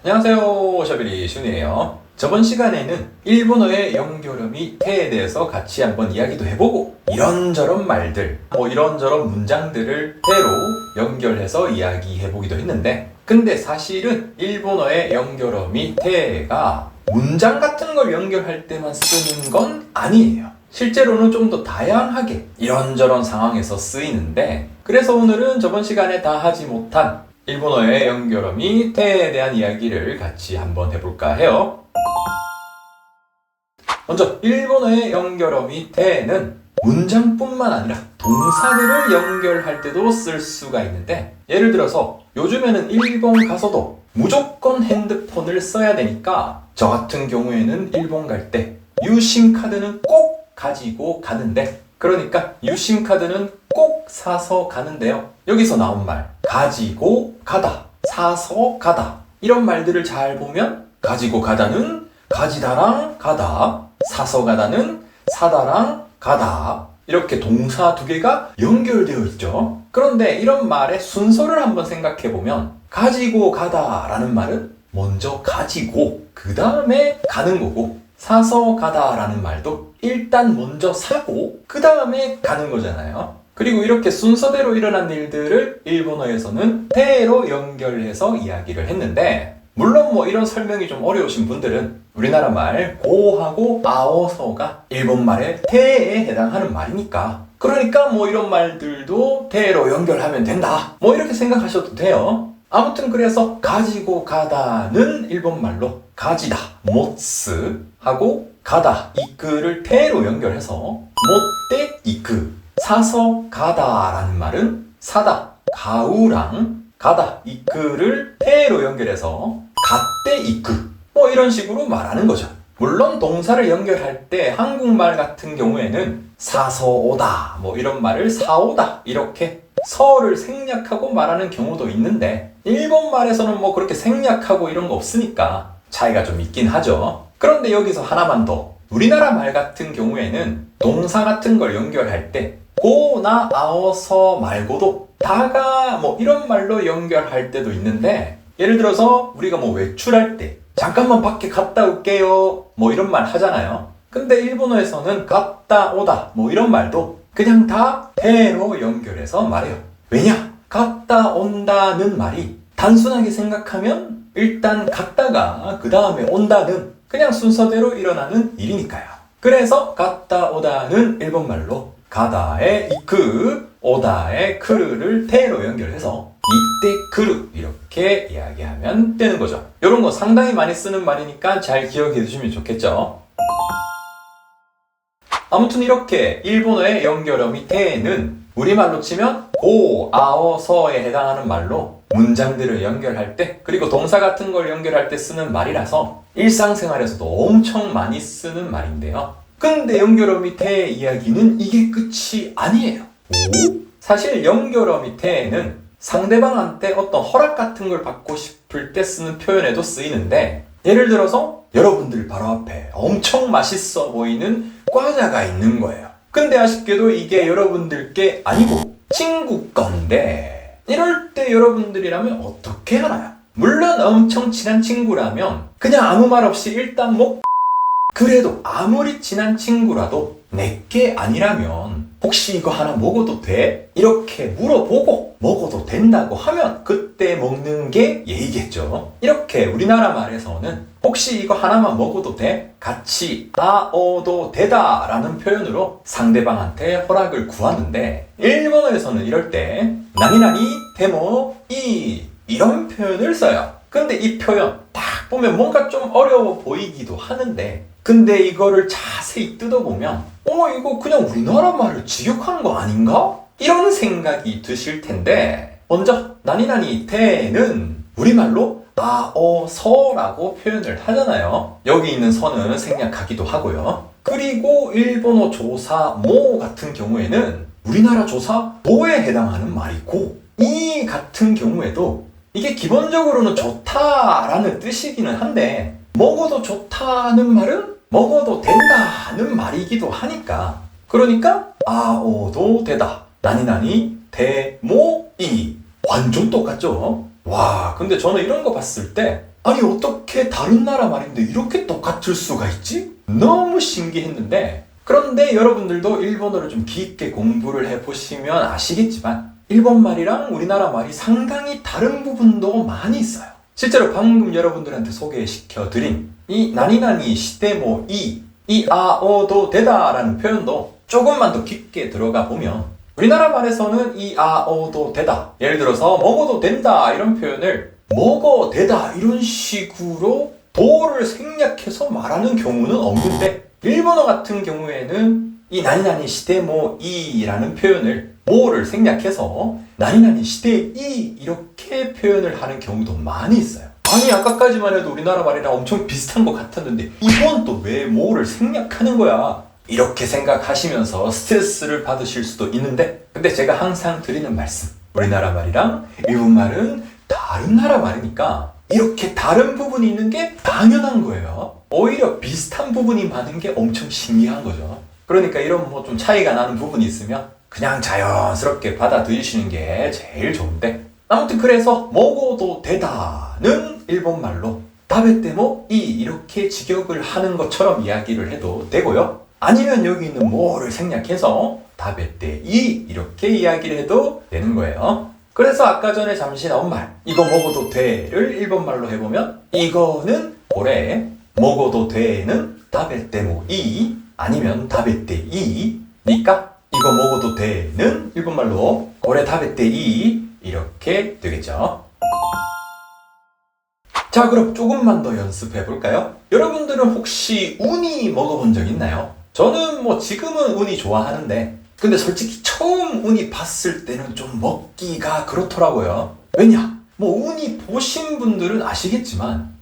안녕하세요, 샤베리 슌이에요. 저번 시간에는 일본어의 연결음이 태에 대해서 같이 한번 이야기도 해보고 이런저런 말들, 이런저런 문장들을 태로 연결해서 이야기해보기도 했는데, 근데 사실은 일본어의 연결음이 태가 문장 같은 걸 연결할 때만 쓰는 건 아니에요. 실제로는 좀 더 다양하게 이런저런 상황에서 쓰이는데, 그래서 오늘은 저번 시간에 다 하지 못한 일본어의 연결음이 태에 대한 이야기를 같이 한번 해볼까 해요. 먼저 일본어의 연결음이 태는 문장뿐만 아니라 동사들을 연결할 때도 쓸 수가 있는데, 예를 들어서 요즘에는 일본 가서도 무조건 핸드폰을 써야 되니까 저 같은 경우에는 일본 갈 때 유심카드는 꼭 가지고 가는데, 그러니까 유심카드는 꼭 사서 가는데요. 여기서 나온 말 가지고 가다, 사서 가다, 이런 말들을 잘 보면 가지고 가다는 가지다랑 가다, 사서 가다는 사다랑 가다, 이렇게 동사 두 개가 연결되어 있죠. 그런데 이런 말의 순서를 한번 생각해보면 가지고 가다 라는 말은 먼저 가지고 그 다음에 가는 거고, 사서 가다 라는 말도 일단 먼저 사고 그 다음에 가는 거잖아요. 그리고 이렇게 순서대로 일어난 일들을 일본어에서는 태로 연결해서 이야기를 했는데, 물론 이런 설명이 좀 어려우신 분들은 우리나라 말 고하고 아오서가 일본 말의 태에 해당하는 말이니까, 그러니까 이런 말들도 태로 연결하면 된다, 이렇게 생각하셔도 돼요. 아무튼 그래서 가지고 가다는 일본 말로 가지다, 모츠 하고 가다, 이끄를 태로 연결해서 모떼 이끄, 사서 가다 라는 말은 사다, 가우랑 가다, 이끄를 태로 연결해서 갓떼 이끄, 이런 식으로 말하는 거죠. 물론 동사를 연결할 때 한국말 같은 경우에는 사서 오다, 이런 말을 사오다, 이렇게 서를 생략하고 말하는 경우도 있는데, 일본 말에서는 그렇게 생략하고 이런 거 없으니까 차이가 좀 있긴 하죠. 그런데 여기서 하나만 더, 우리나라 말 같은 경우에는 동사 같은 걸 연결할 때 고나 아어서 말고도 다가 이런 말로 연결할 때도 있는데, 예를 들어서 우리가 외출할 때 잠깐만 밖에 갔다 올게요, 이런 말 하잖아요. 근데 일본어에서는 갔다 오다 이런 말도 그냥 다 태로 연결해서 말해요. 왜냐? 갔다 온다는 말이 단순하게 생각하면 일단 갔다가 그 다음에 온다는 그냥 순서대로 일어나는 일이니까요. 그래서 갔다 오다는 일본말로 가다의 이크, 오다의 크르를 태로 연결해서 이때 크르, 이렇게 이야기하면 되는 거죠. 이런 거 상당히 많이 쓰는 말이니까 잘 기억해 두시면 좋겠죠. 아무튼 이렇게 일본어의 연결음이 태는 우리말로 치면 고, 아어, 서에 해당하는 말로 문장들을 연결할 때, 그리고 동사 같은 걸 연결할 때 쓰는 말이라서 일상생활에서도 엄청 많이 쓰는 말인데요. 근데 연결음이 태 이야기는 이게 끝이 아니에요. 사실 연결음이 태는 상대방한테 어떤 허락 같은 걸 받고 싶을 때 쓰는 표현에도 쓰이는데, 예를 들어서 여러분들 바로 앞에 엄청 맛있어 보이는 과자가 있는 거예요. 근데 아쉽게도 이게 여러분들께 아니고 친구 건데, 이럴 때 여러분들이라면 어떻게 하나요? 물론 엄청 친한 친구라면 그냥 아무 말 없이 일단 그래도 아무리 친한 친구라도 내게 아니라면 혹시 이거 하나 먹어도 돼? 이렇게 물어보고 먹어도 된다고 하면 그때 먹는 게 예의겠죠. 이렇게 우리나라 말에서는 혹시 이거 하나만 먹어도 돼? 같이 아어도 되다 라는 표현으로 상대방한테 허락을 구하는데, 일본어에서는 이럴 때 나니나니 데모 이런 표현을 써요. 근데 이 표현 딱 보면 뭔가 좀 어려워 보이기도 하는데, 근데 이거를 자세히 뜯어보면 이거 그냥 우리나라 말을 직역한 거 아닌가? 이런 생각이 드실 텐데, 먼저 나니나니 태는 우리말로 아어 서라고 표현을 하잖아요. 여기 있는 서는 생략하기도 하고요. 그리고 일본어 조사 모 같은 경우에는 우리나라 조사 모에 해당하는 말이고, 이 같은 경우에도 이게 기본적으로는 좋다라는 뜻이기는 한데, 먹어도 좋다는 말은 먹어도 된다는 말이기도 하니까, 그러니까 아오도 되다, 나니나니 데모이 완전 똑같죠? 와, 근데 저는 이런 거 봤을 때 아니 어떻게 다른 나라 말인데 이렇게 똑같을 수가 있지? 너무 신기했는데 그런데 여러분들도 일본어를 좀 깊게 공부를 해보시면 아시겠지만 일본 말이랑 우리나라 말이 상당히 다른 부분도 많이 있어요. 실제로 방금 여러분들한테 소개시켜드린 이 나니나니 시테모 이 아오도 되다 라는 표현도 조금만 더 깊게 들어가 보면 우리나라 말에서는 이 아오도 되다, 예를 들어서 먹어도 된다 이런 표현을 먹어 되다 이런 식으로 도를 생략해서 말하는 경우는 없는데 일본어 같은 경우에는 이 나니나니 시테모 이라는 표현을 모를 생략해서 나니나니 시테 이 이렇게 표현을 하는 경우도 많이 있어요. 아니 아까까지만 해도 우리나라 말이랑 엄청 비슷한 것 같았는데 이건 또 왜 모를 생략하는 거야? 이렇게 생각하시면서 스트레스를 받으실 수도 있는데 근데 제가 항상 드리는 말씀, 우리나라 말이랑 일본 말은 다른 나라 말이니까 이렇게 다른 부분이 있는 게 당연한 거예요. 오히려 비슷한 부분이 많은 게 엄청 신기한 거죠. 그러니까 이런 뭐 좀 차이가 나는 부분이 있으면 그냥 자연스럽게 받아들이시는 게 제일 좋은데 아무튼 그래서 먹어도 되다는 일본말로 다베테모 이 이렇게 직역을 하는 것처럼 이야기를 해도 되고요. 아니면 여기 있는 뭐를 생략해서 다베테 이 이렇게 이야기를 해도 되는 거예요. 그래서 아까 전에 잠시 나온 말 이거 먹어도 돼를 일본말로 해보면 이거는 고래, 먹어도 돼는 다베테모 이 아니면 다베테 이니까 이거 먹어도 돼는 일본말로 고래 다베테 이 이렇게 되겠죠. 자 그럼 조금만 더 연습해 볼까요? 여러분들은 혹시 우니 먹어본 적 있나요? 저는 뭐 지금은 우니 좋아하는데 근데 솔직히 처음 우니 봤을 때는 좀 먹기가 그렇더라고요. 왜냐? 뭐 우니 보신 분들은 아시겠지만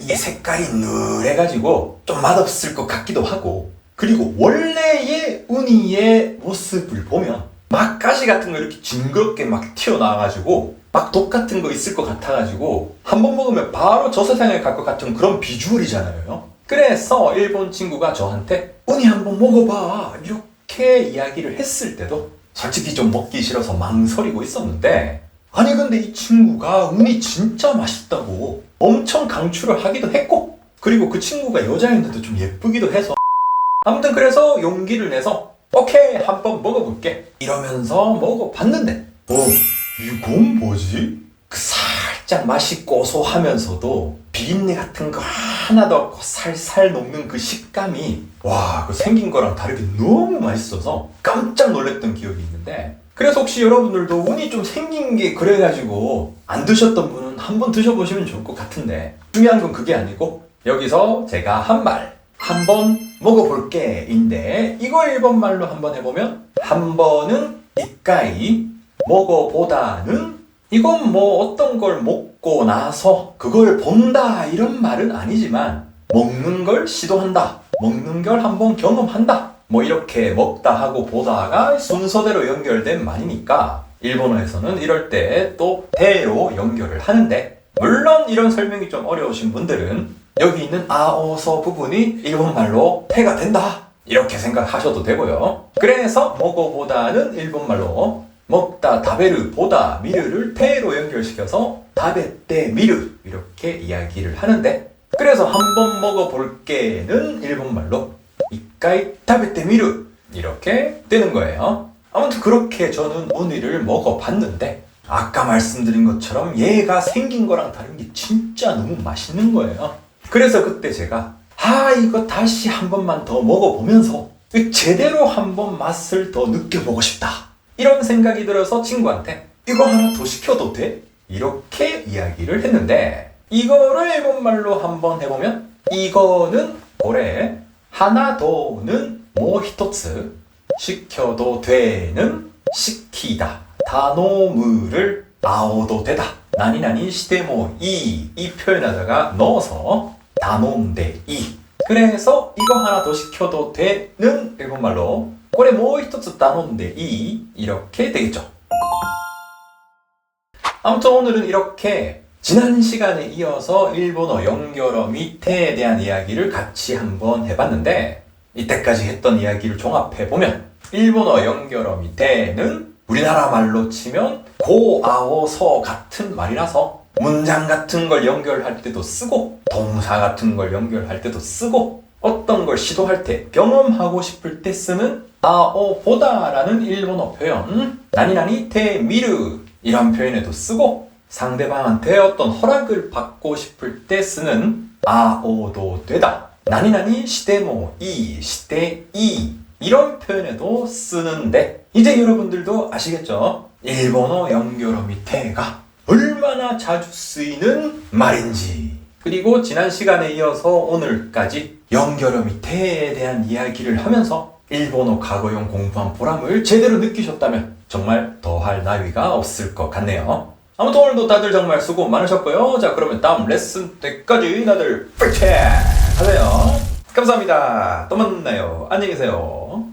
이게 색깔이 누래가지고 좀 맛없을 것 같기도 하고 그리고 원래의 우니의 모습을 보면 막 가시 같은 거 이렇게 징그럽게 막 튀어나와가지고 막 독 같은 거 있을 것 같아가지고 한번 먹으면 바로 저 세상에 갈 것 같은 그런 비주얼이잖아요. 그래서 일본 친구가 저한테 우니 한번 먹어봐 이렇게 이야기를 했을 때도 솔직히 좀 먹기 싫어서 망설이고 있었는데 아니 근데 이 친구가 우니 진짜 맛있다고 엄청 강추를 하기도 했고 그리고 그 친구가 여자였는데 좀 예쁘기도 해서 아무튼 그래서 용기를 내서 오케이 한번 먹어볼게 이러면서 먹어봤는데 이건 뭐지? 그 살짝 맛이 고소하면서도 비린내 같은 거 하나도 없고 살살 녹는 그 식감이 와, 그 생긴 거랑 다르게 너무 맛있어서 깜짝 놀랐던 기억이 있는데 그래서 혹시 여러분들도 운이 좀 생긴 게 그래가지고 안 드셨던 분은 한번 드셔보시면 좋을 것 같은데 중요한 건 그게 아니고 여기서 제가 한 말 한번 먹어볼게 인데 이거 일본말로 한번 해보면 한 번은 이까이 먹어보다는 이건 뭐 어떤 걸 먹고 나서 그걸 본다 이런 말은 아니지만 먹는 걸 시도한다, 먹는 걸 한번 경험한다 뭐 이렇게 먹다 하고 보다가 순서대로 연결된 말이니까 일본어에서는 이럴 때 또 대로 연결을 하는데 물론 이런 설명이 좀 어려우신 분들은 여기 있는 아오서 부분이 일본말로 태가 된다 이렇게 생각하셔도 되고요. 그래서 먹어보다는 일본말로 먹다 다베르 보다 미르를 테로 연결시켜서 다베떼 미르 이렇게 이야기를 하는데 그래서 한번 먹어볼게는 일본말로 이까이 다베떼 미르 이렇게 되는 거예요. 아무튼 그렇게 저는 우니를 먹어봤는데 아까 말씀드린 것처럼 얘가 생긴 거랑 다른 게 진짜 너무 맛있는 거예요. 그래서 그때 제가 이거 다시 한 번만 더 먹어보면서 제대로 한번 맛을 더 느껴보고 싶다 이런 생각이 들어서 친구한테 이거 하나 더 시켜도 돼? 이렇게 이야기를 했는데 이거를 일본말로 한번 해보면 이거는 고래 하나 더는 뭐 히토츠 시켜도 되는 시키다 다노무를 아오도 되다 나니나니 시테모 이 표현에다가 넣어서 다노인데 이 그래서 이거 하나 더 시켜도 되는 일본말로これもう一つ頼んでいい? 이렇게 되겠죠. 아무튼 오늘은 이렇게 지난 시간에 이어서 일본어 연결어 밑에에 대한 이야기를 같이 한번 해봤는데 이때까지 했던 이야기를 종합해보면 일본어 연결어 밑에는 우리나라 말로 치면 고, 아오, 서 같은 말이라서 문장 같은 걸 연결할 때도 쓰고 동사 같은 걸 연결할 때도 쓰고 어떤 걸 시도할 때 경험하고 싶을 때 쓰는 보다라는 일본어 표현 나니나니 테 미르 이런 표현에도 쓰고 상대방한테 어떤 허락을 받고 싶을 때 쓰는 아오도 되다 나니나니 시테모 이 시테 이 이런 표현에도 쓰는데 이제 여러분들도 아시겠죠? 일본어 연결어미 테가 얼마나 자주 쓰이는 말인지 그리고 지난 시간에 이어서 오늘까지 연결어미 테에 대한 이야기를 하면서 일본어 과거용 공부한 보람을 제대로 느끼셨다면 정말 더할 나위가 없을 것 같네요. 아무튼 오늘도 다들 정말 수고 많으셨고요. 자 그러면 다음 레슨 때까지 다들 파이팅 하세요. 감사합니다. 또 만나요. 안녕히 계세요.